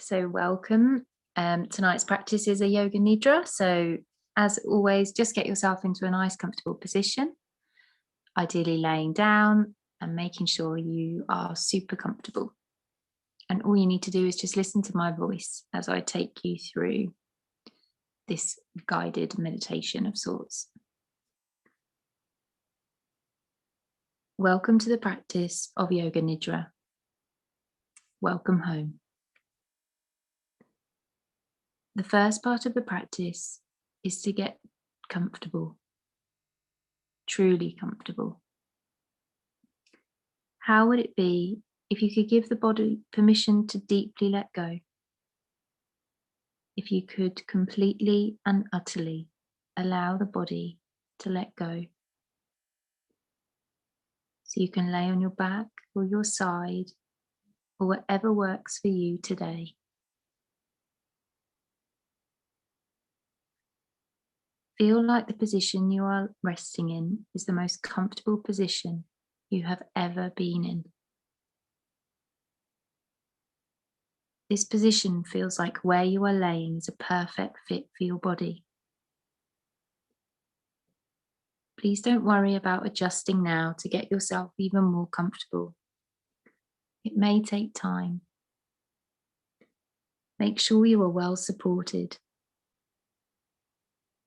So welcome. Tonight's practice is a yoga nidra. So as always, just get yourself into a nice comfortable position, ideally laying down and making sure you are super comfortable. And all you need to do is just listen to my voice as I take you through this guided meditation of sorts. Welcome to the practice of yoga nidra. Welcome home. The first part of the practice is to get comfortable, truly comfortable. How would it be if you could give the body permission to deeply let go? If you could completely and utterly allow the body to let go. So you can lay on your back or your side or whatever works for you today. Feel like the position you are resting in is the most comfortable position you have ever been in. This position feels like where you are laying is a perfect fit for your body. Please don't worry about adjusting now to get yourself even more comfortable. It may take time. Make sure you are well supported.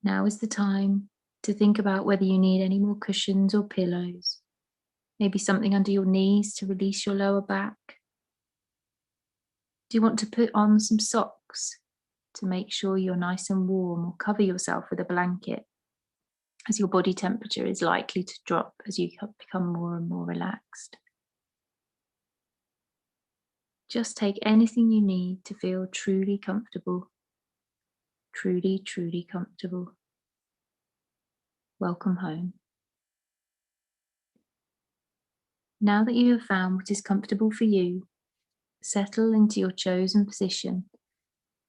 Now is the time to think about whether you need any more cushions or pillows, maybe something under your knees to release your lower back. Do you want to put on some socks to make sure you're nice and warm, or cover yourself with a blanket, as your body temperature is likely to drop as you become more and more relaxed? Just take anything you need to feel truly comfortable. Truly, truly comfortable. Welcome home. Now that you have found what is comfortable for you, settle into your chosen position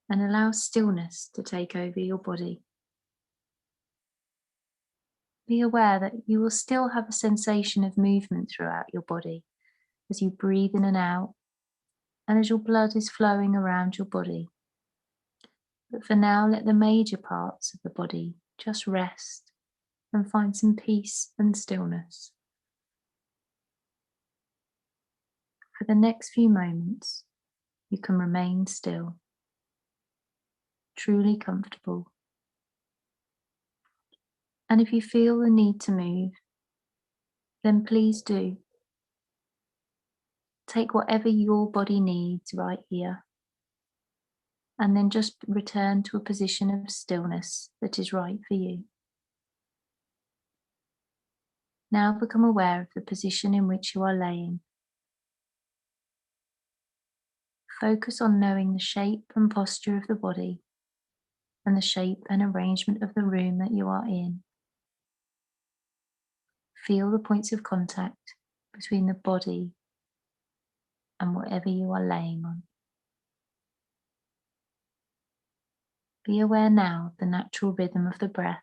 and allow stillness to take over your body. Be aware that you will still have a sensation of movement throughout your body as you breathe in and out, and as your blood is flowing around your body. But for now, let the major parts of the body just rest and find some peace and stillness. For the next few moments, you can remain still, truly comfortable. And if you feel the need to move, then please do. Take whatever your body needs right here, and then just return to a position of stillness that is right for you. Now become aware of the position in which you are laying. Focus on knowing the shape and posture of the body and the shape and arrangement of the room that you are in. Feel the points of contact between the body and whatever you are laying on. Be aware now of the natural rhythm of the breath.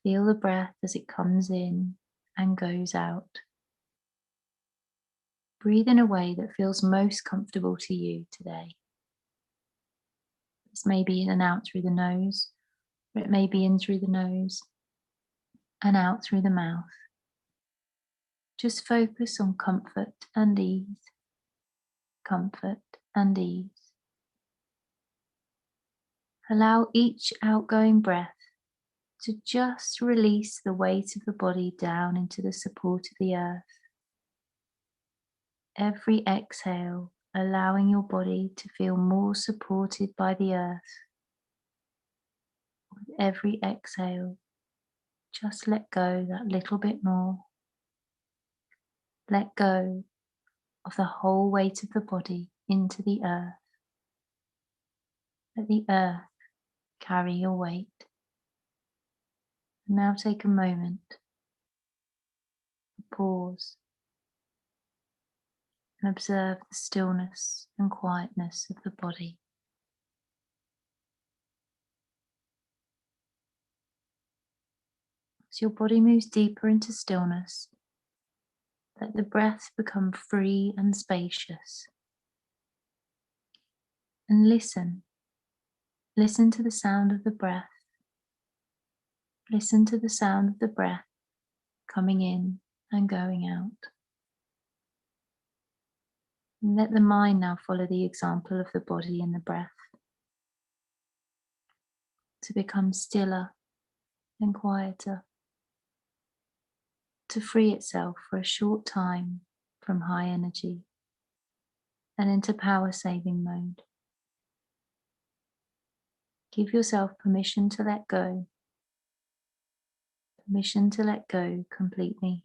Feel the breath as it comes in and goes out. Breathe in a way that feels most comfortable to you today. This may be in and out through the nose, or it may be in through the nose and out through the mouth. Just focus on comfort and ease. Comfort and ease. Allow each outgoing breath to just release the weight of the body down into the support of the earth. Every exhale, allowing your body to feel more supported by the earth. With every exhale, just let go that little bit more. Let go of the whole weight of the body into the earth. Let the earth carry your weight. Now take a moment to pause and observe the stillness and quietness of the body. As your body moves deeper into stillness, let the breath become free and spacious. and listen. Listen to the sound of the breath. Listen to the sound of the breath coming in and going out. And let the mind now follow the example of the body and the breath to become stiller and quieter, to free itself for a short time from high energy and into power saving mode. Give yourself permission to let go, permission to let go completely.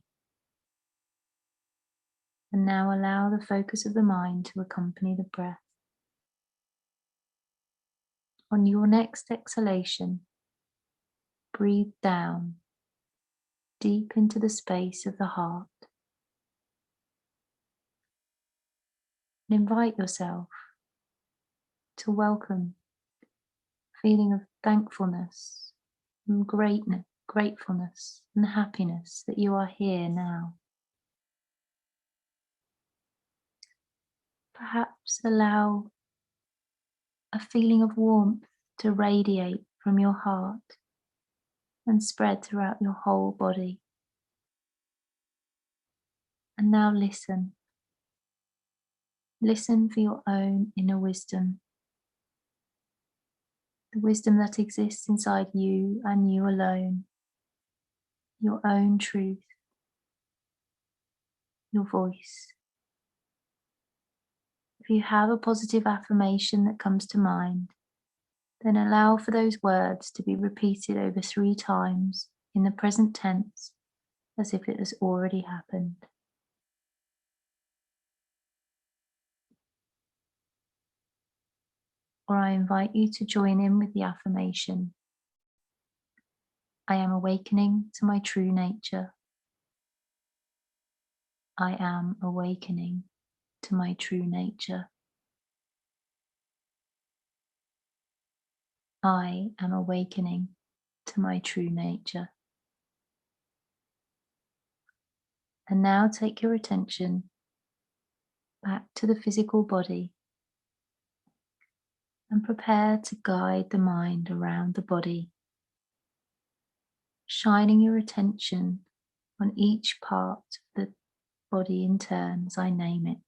And now allow the focus of the mind to accompany the breath. On your next exhalation, breathe down deep into the space of the heart and invite yourself to welcome a feeling of thankfulness and gratefulness and happiness that you are here now. Perhaps allow a feeling of warmth to radiate from your heart and spread throughout your whole body. And now listen. Listen for your own inner wisdom, the wisdom that exists inside you and you alone, your own truth, your voice. If you have a positive affirmation that comes to mind, then allow for those words to be repeated over 3 times in the present tense as if it has already happened. Or I invite you to join in with the affirmation. I am awakening to my true nature. I am awakening to my true nature. I am awakening to my true nature. And now take your attention back to the physical body and prepare to guide the mind around the body, shining your attention on each part of the body in turn as I name it.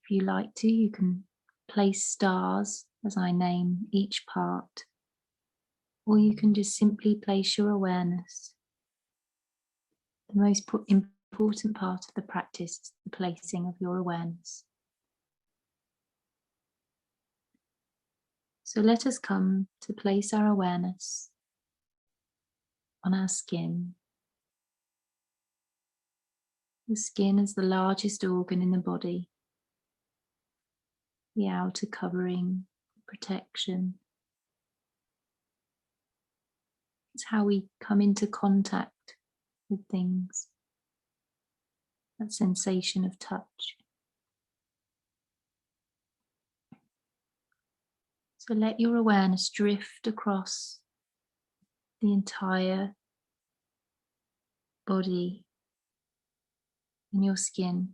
If you like to, you can place stars as I name each part, or you can just simply place your awareness. The most important part of the practice is the placing of your awareness. So let us come to place our awareness on our skin. The skin is the largest organ in the body, the outer covering, protection. It's how we come into contact with things, that sensation of touch. So let your awareness drift across the entire body and your skin.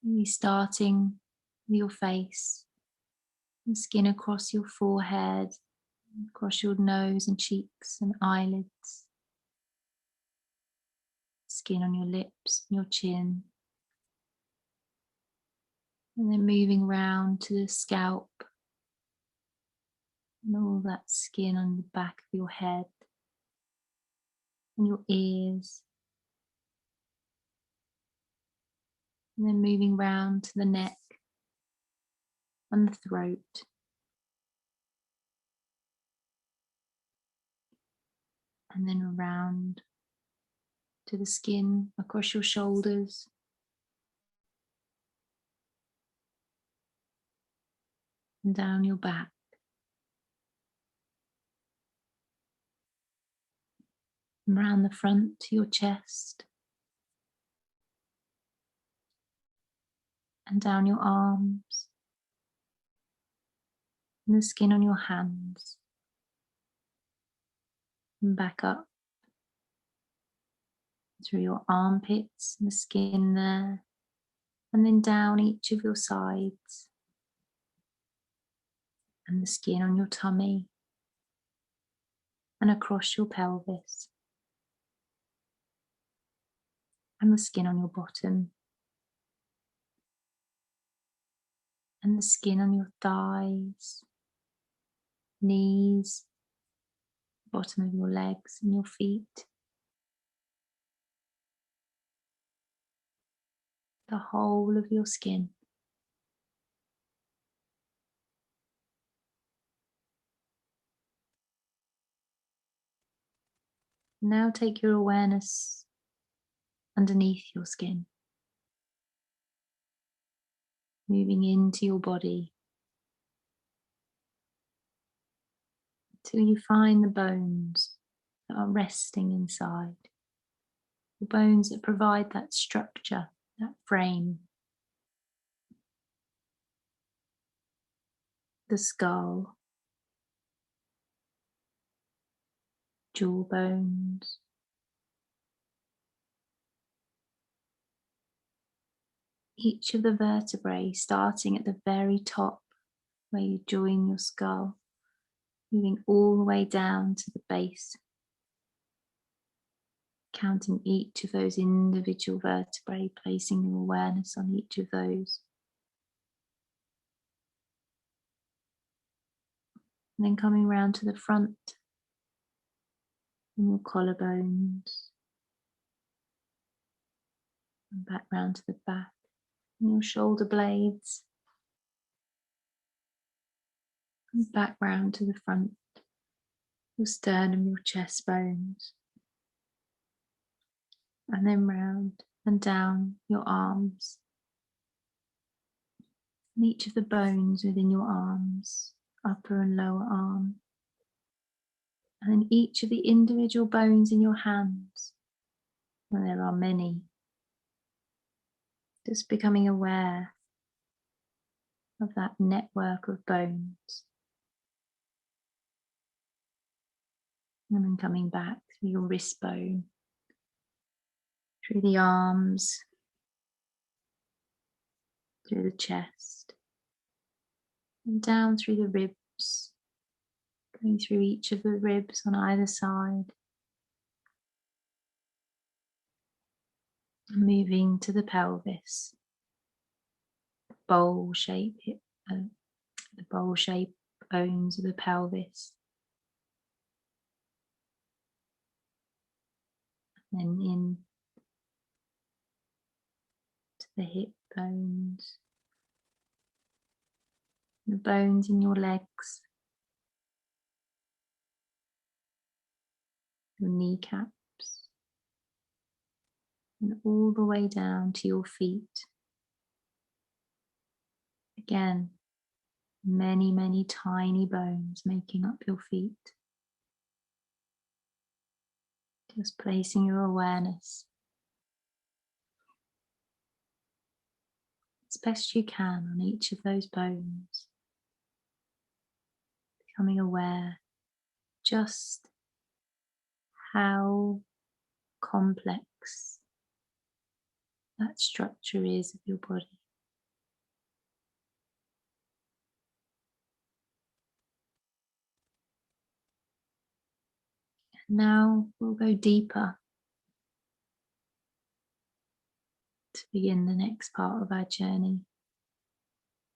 Maybe starting with your face, the skin across your forehead, across your nose and cheeks and eyelids, skin on your lips and your chin, and then moving round to the scalp and all that skin on the back of your head and your ears, and then moving round to the neck and the throat, and then around to the skin across your shoulders, and down your back, and around the front to your chest, and down your arms, and the skin on your hands, and back up through your armpits and the skin there, and then down each of your sides and the skin on your tummy and across your pelvis and the skin on your bottom and the skin on your thighs, knees, bottom of your legs and your feet, the whole of your skin. Now take your awareness underneath your skin, moving into your body till you find the bones that are resting inside, the bones that provide that structure, that frame, the skull, jaw bones, each of the vertebrae starting at the very top where you join your skull, moving all the way down to the base, counting each of those individual vertebrae, placing your awareness on each of those. And then coming round to the front and your collarbones, and back round to the back and your shoulder blades, and back round to the front, your sternum, your chest bones, and then round and down your arms, and each of the bones within your arms, upper and lower arm, and then each of the individual bones in your hands, and there are many, just becoming aware of that network of bones, and then coming back through your wrist bone, through the arms, through the chest, and down through the ribs, going through each of the ribs on either side, and moving to the pelvis, bowl shape, the bowl shape bones of the pelvis, and then in to the hip bones, the bones in your legs, your kneecaps, and all the way down to your feet. Again, many, many tiny bones making up your feet. Just placing your awareness as best you can on each of those bones, becoming aware just how complex that structure is of your body. Now we'll go deeper to begin the next part of our journey,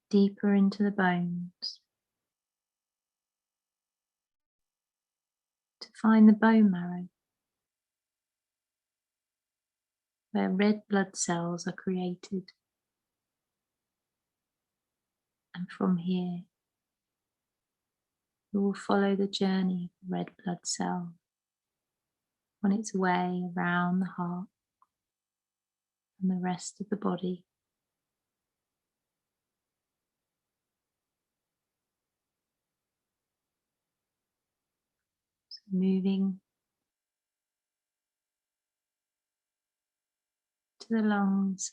deeper into the bones, to find the bone marrow, where red blood cells are created. And from here, we will follow the journey of the red blood cell on its way around the heart and the rest of the body. So moving to the lungs,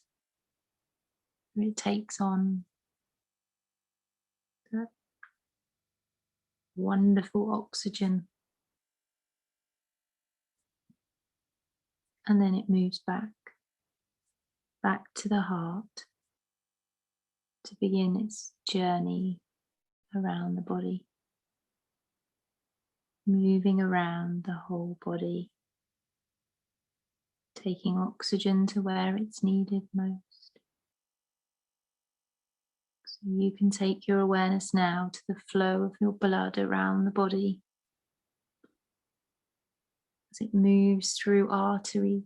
where it takes on that wonderful oxygen and then it moves back to the heart to begin its journey around the body, moving around the whole body, taking oxygen to where it's needed most. So you can take your awareness now to the flow of your blood around the body as it moves through arteries,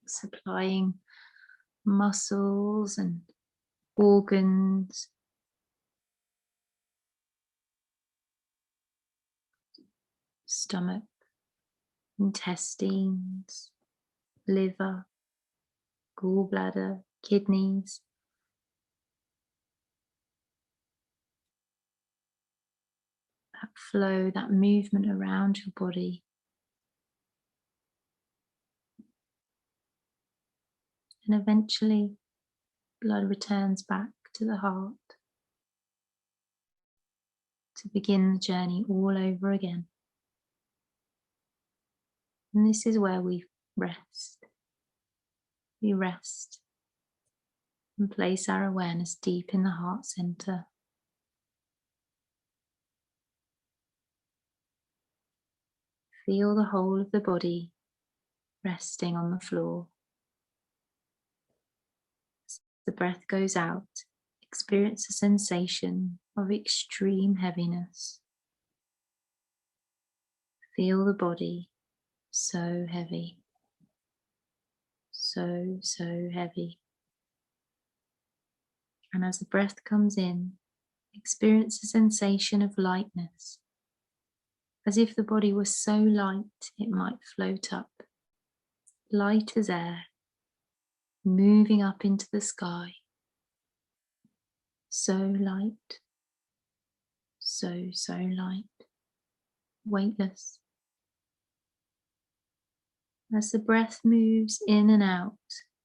supplying muscles and organs, stomach, intestines, liver, gallbladder, kidneys. That flow, that movement around your body. And eventually, blood returns back to the heart to begin the journey all over again. And this is where we rest. We rest and place our awareness deep in the heart center. Feel the whole of the body resting on the floor. As the breath goes out, experience a sensation of extreme heaviness. Feel the body so heavy, so heavy. And as the breath comes in, experience a sensation of lightness, as if the body was so light it might float up, light as air, moving up into the sky. So light, so light, weightless. As the breath moves in and out,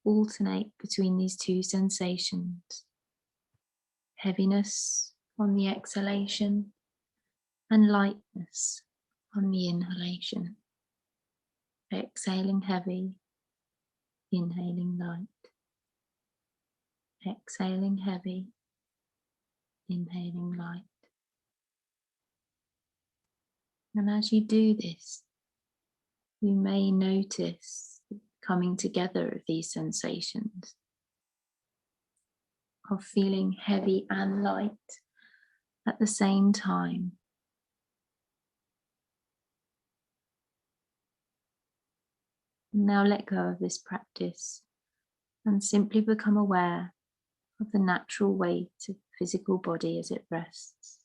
alternate between these two sensations. Heaviness on the exhalation and lightness on the inhalation. Exhaling heavy, inhaling light. Exhaling heavy, inhaling light. And as you do this, you may notice the coming together of these sensations of feeling heavy and light at the same time. Now let go of this practice and simply become aware of the natural weight of the physical body as it rests.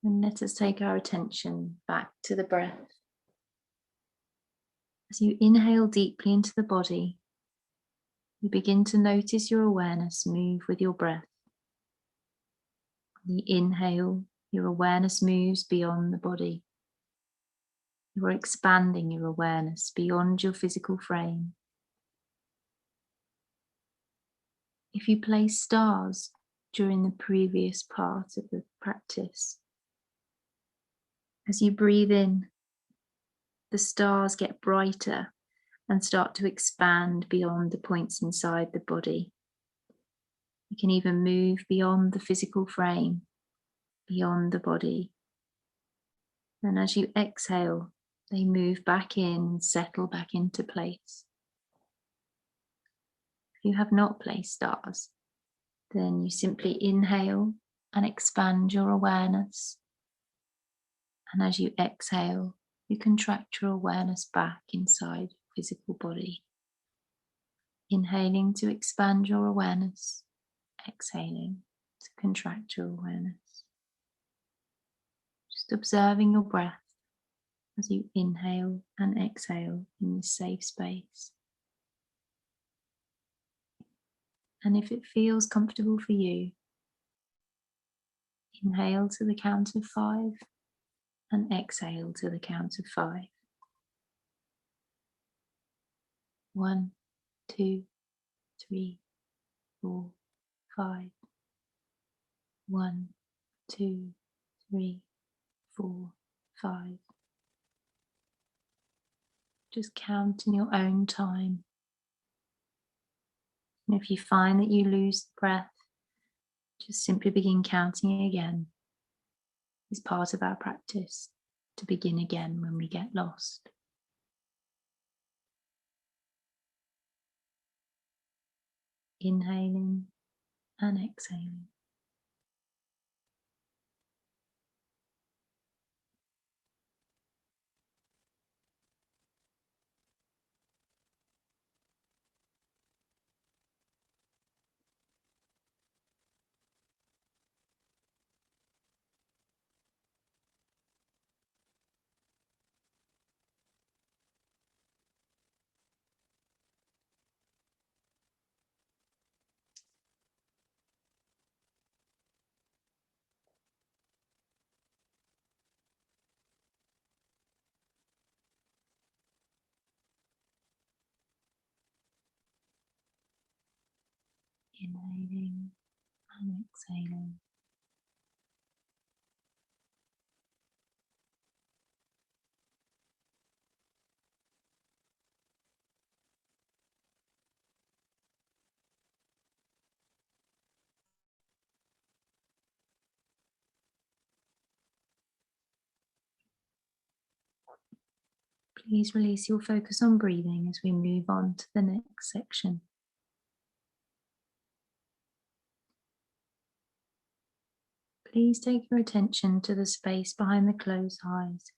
And let us take our attention back to the breath. As you inhale deeply into the body, you begin to notice your awareness move with your breath. On the inhale, your awareness moves beyond the body. You are expanding your awareness beyond your physical frame. If you place stars during the previous part of the practice, as you breathe in, the stars get brighter and start to expand beyond the points inside the body. You can even move beyond the physical frame, beyond the body. And as you exhale, they move back in and settle back into place. If you have not placed stars, then you simply inhale and expand your awareness. And as you exhale, you contract your awareness back inside your physical body. Inhaling to expand your awareness, exhaling to contract your awareness. Just observing your breath as you inhale and exhale in this safe space. And if it feels comfortable for you, inhale to the count of 5 and exhale to the count of 5. 1, 2, 3, 4, 5. 1, 2, 3, 4, 5. Just count in your own time. And if you find that you lose the breath, just simply begin counting again. It's part of our practice to begin again when we get lost. Inhaling and exhaling. Inhaling and exhaling. Please release your focus on breathing as we move on to the next section. Please take your attention to the space behind the closed eyes.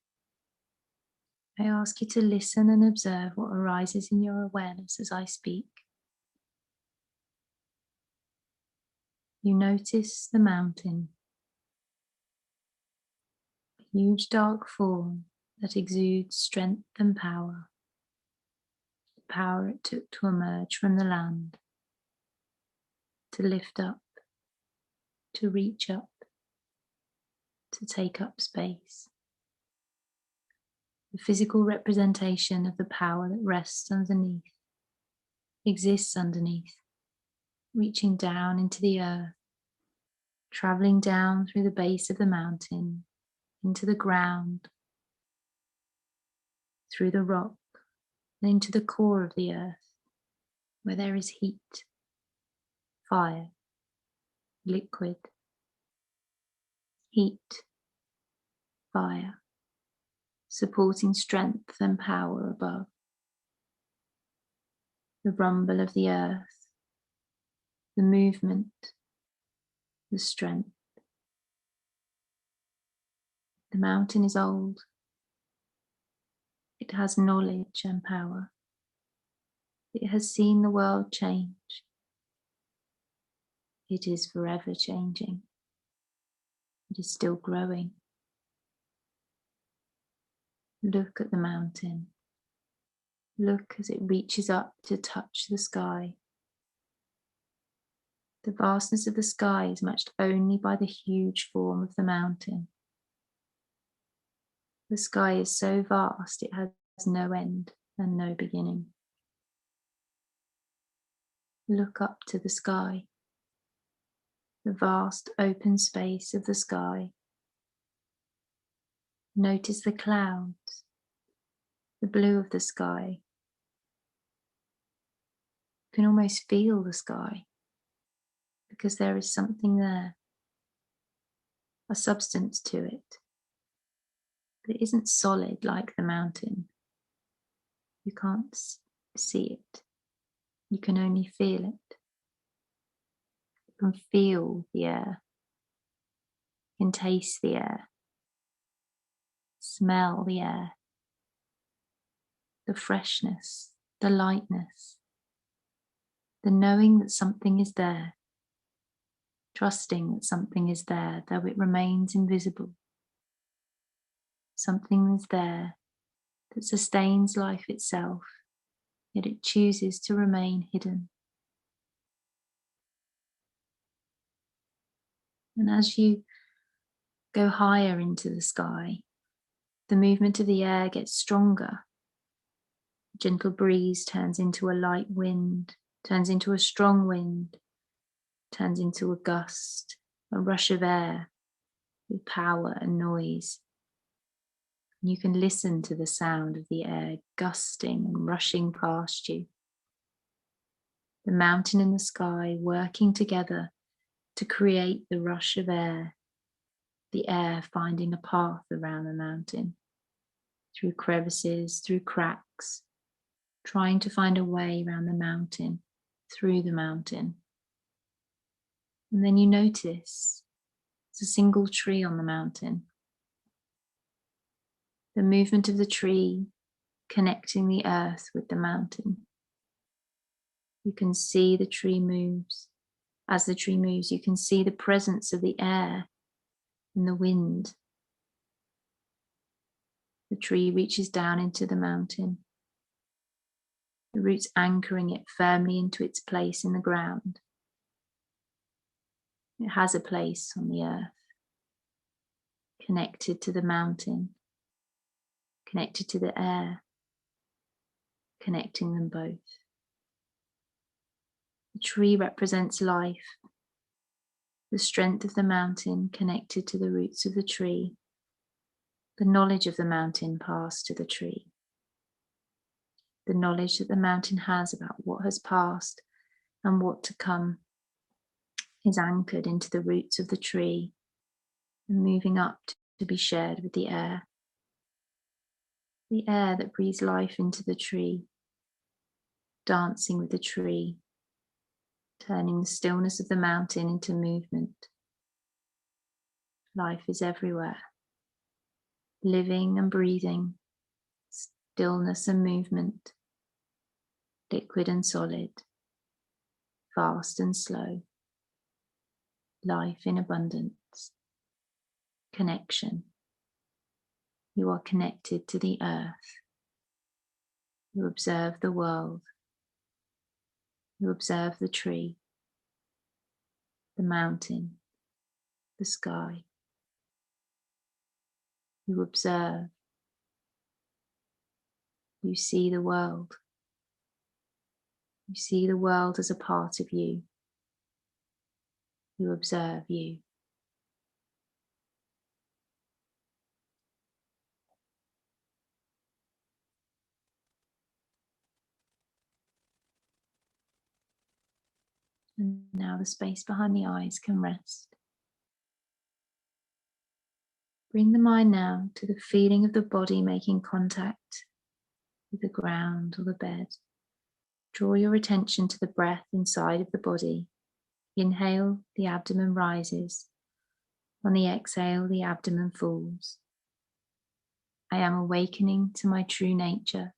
I ask you to listen and observe what arises in your awareness as I speak. You notice the mountain, a huge dark form that exudes strength and power, the power it took to emerge from the land, to lift up, to reach up, to take up space. The physical representation of the power that rests underneath, exists underneath, reaching down into the earth, traveling down through the base of the mountain, into the ground, through the rock, and into the core of the earth, where there is heat, fire, liquid, heat, fire, supporting strength and power above. The rumble of the earth, the movement, the strength. The mountain is old. It has knowledge and power. It has seen the world change. It is forever changing. It is still growing. Look at the mountain. Look as it reaches up to touch the sky. The vastness of the sky is matched only by the huge form of the mountain. The sky is so vast it has no end and no beginning. Look up to the sky, the vast open space of the sky. Notice the clouds, the blue of the sky. You can almost feel the sky because there is something there, a substance to it. But it isn't solid like the mountain. You can't see it. You can only feel it. You can feel the air. You can taste the air. Smell the air. The freshness, the lightness. The knowing that something is there. Trusting that something is there, though it remains invisible. Something is there that sustains life itself, yet it chooses to remain hidden. And as you go higher into the sky, the movement of the air gets stronger. A gentle breeze turns into a light wind, turns into a strong wind, turns into a gust, a rush of air with power and noise. You can listen to the sound of the air gusting and rushing past you. The mountain and the sky working together to create the rush of air, the air finding a path around the mountain, through crevices, through cracks, trying to find a way around the mountain, through the mountain. And then you notice it's a single tree on the mountain. The movement of the tree connecting the earth with the mountain. You can see the tree moves. As the tree moves, you can see the presence of the air and the wind. The tree reaches down into the mountain, the roots anchoring it firmly into its place in the ground. It has a place on the earth, connected to the mountain, connected to the air, connecting them both. The tree represents life, the strength of the mountain connected to the roots of the tree, the knowledge of the mountain passed to the tree, the knowledge that the mountain has about what has passed and what to come is anchored into the roots of the tree and moving up to be shared with the air that breathes life into the tree, dancing with the tree, turning the stillness of the mountain into movement. Life is everywhere, living and breathing, stillness and movement, liquid and solid, fast and slow, life in abundance, connection. You are connected to the earth. You observe the world. You observe the tree, the mountain, the sky. You observe. You see the world. You see the world as a part of you. You observe you. And now the space behind the eyes can rest. Bring the mind now to the feeling of the body making contact with the ground or the bed. Draw your attention to the breath inside of the body. Inhale, the abdomen rises. On the exhale, the abdomen falls. I am awakening to my true nature.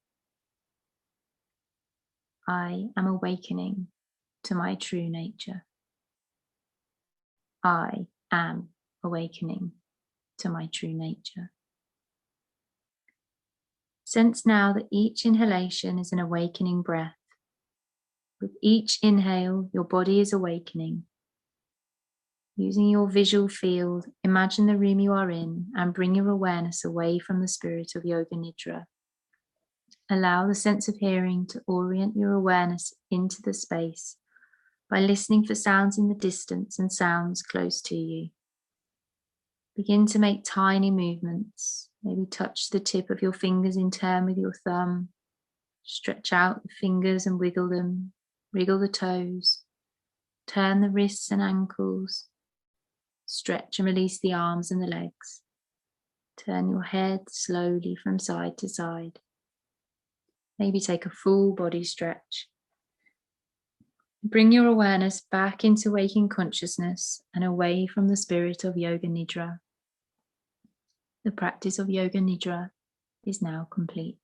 I am awakening to my true nature. I am awakening to my true nature. Sense now that each inhalation is an awakening breath. With each inhale, your body is awakening. Using your visual field, imagine the room you are in and bring your awareness away from the spirit of Yoga Nidra. Allow the sense of hearing to orient your awareness into the space by listening for sounds in the distance and sounds close to you. Begin to make tiny movements. Maybe touch the tip of your fingers in turn with your thumb. Stretch out the fingers and wiggle them. Wriggle the toes. Turn the wrists and ankles. Stretch and release the arms and the legs. Turn your head slowly from side to side. Maybe take a full body stretch. Bring your awareness back into waking consciousness and away from the spirit of Yoga Nidra. The practice of Yoga Nidra is now complete.